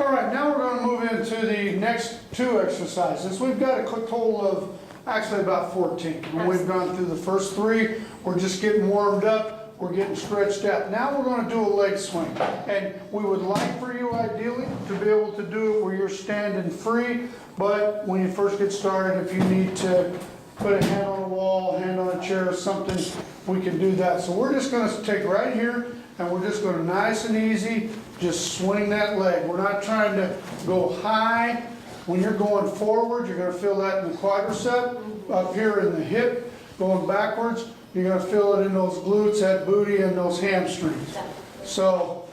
All right, now we're going to move into the next two exercises. We've got a total of actually about 14. And we've gone through the first three. We're just getting warmed up. We're getting stretched out. Now we're going to do a leg swing. And we would like for you ideally to be able to do it where you're standing free. But when you first get started, if you need to put a hand on a wall, hand on a chair or something, we can do that. So we're just going to take right here and we're just going to nice and easy just swing that leg. We're not trying to go high. When you're going forward, you're going to feel that in the quadricep, up here in the hip. Going backwards, you're going to feel it in those glutes, that booty, and those hamstrings. So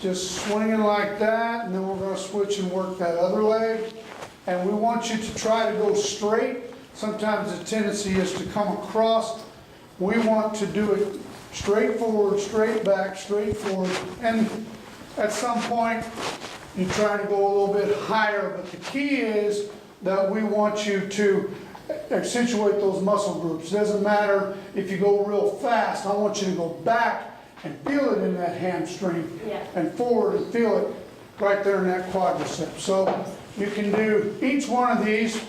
just swinging like that, and then we're going to switch and work that other leg. And we want you to try to go straight. Sometimes the tendency is to come across. We want to do it straight forward, straight back, straight forward. And at some point, you try to go a little bit higher. But the key is that we want you to accentuate those muscle groups. It doesn't matter if you go real fast. I want you to go back and feel it in that hamstring, and forward and feel it right there in that quadricep. So you can do each one of these.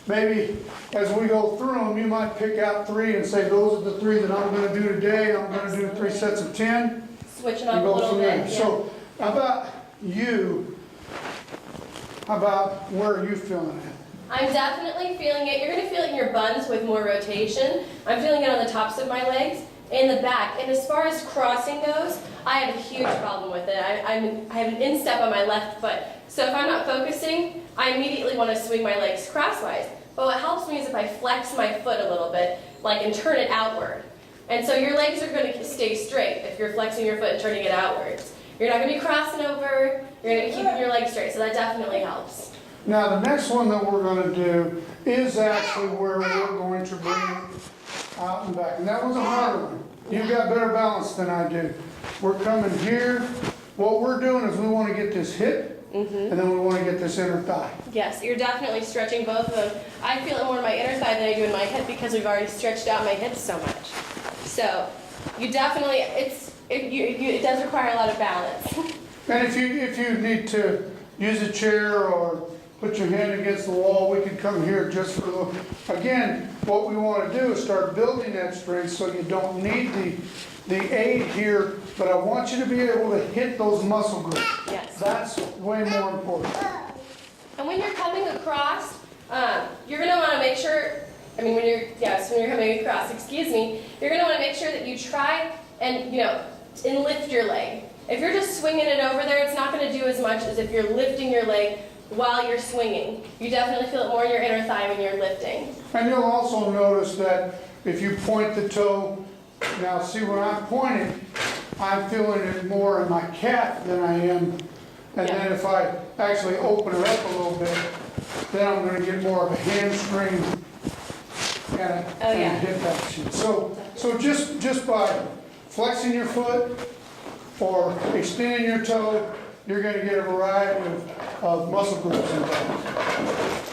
Maybe as we go through them, you might pick out 3 and say, those are the 3 that I'm going to do today. I'm going to do 3 sets of 10. Switching up a little bit. Yeah. So how about you? How about where are you feeling it? I'm definitely feeling it. You're going to feel it in your buns with more rotation. I'm feeling it on the tops of my legs and the back. And as far as crossing goes, I have a huge problem with it. I have an instep on my left foot. So if I'm not focusing, I immediately want to swing my legs crosswise. But what helps me is if I flex my foot a little bit, and turn it outward. And so your legs are going to stay straight if you're flexing your foot and turning it outwards. You're not going to be crossing over. You're going to be keeping your legs straight. So that definitely helps. Now the next one that we're going to do is actually where we're going to bring it out and back. And that was a harder one. You've got better balance than I do. We're coming here. What we're doing is we want to get this hip, and then we want to get this inner thigh. Yes, you're definitely stretching both of them. I feel it more in my inner thigh than I do in my hip because we've already stretched out my hips so much. So you definitely, it does require a lot of balance. And if you need to use a chair or put your hand against the wall, we can come here just for a little. Again, what we want to do is start building that strength so you don't need the aid here, but I want you to be able to hit those muscle groups. Yes. That's way more important. And when you're coming across, you're going to want to make sure, when you're coming across, you're going to want to make sure that you try and lift your leg. If you're just swinging it over there, it's not going to do as much as if you're lifting your leg while you're swinging. You definitely feel it more in your inner thigh when you're lifting. And you'll also notice that if you point the toe, now see when I'm pointing, I'm feeling it more in my calf than I am. And then if I actually open it up a little bit, then I'm going to get more of a hamstring and hip action. So just by flexing your foot or extending your toe, you're going to get a variety of muscle groups involved.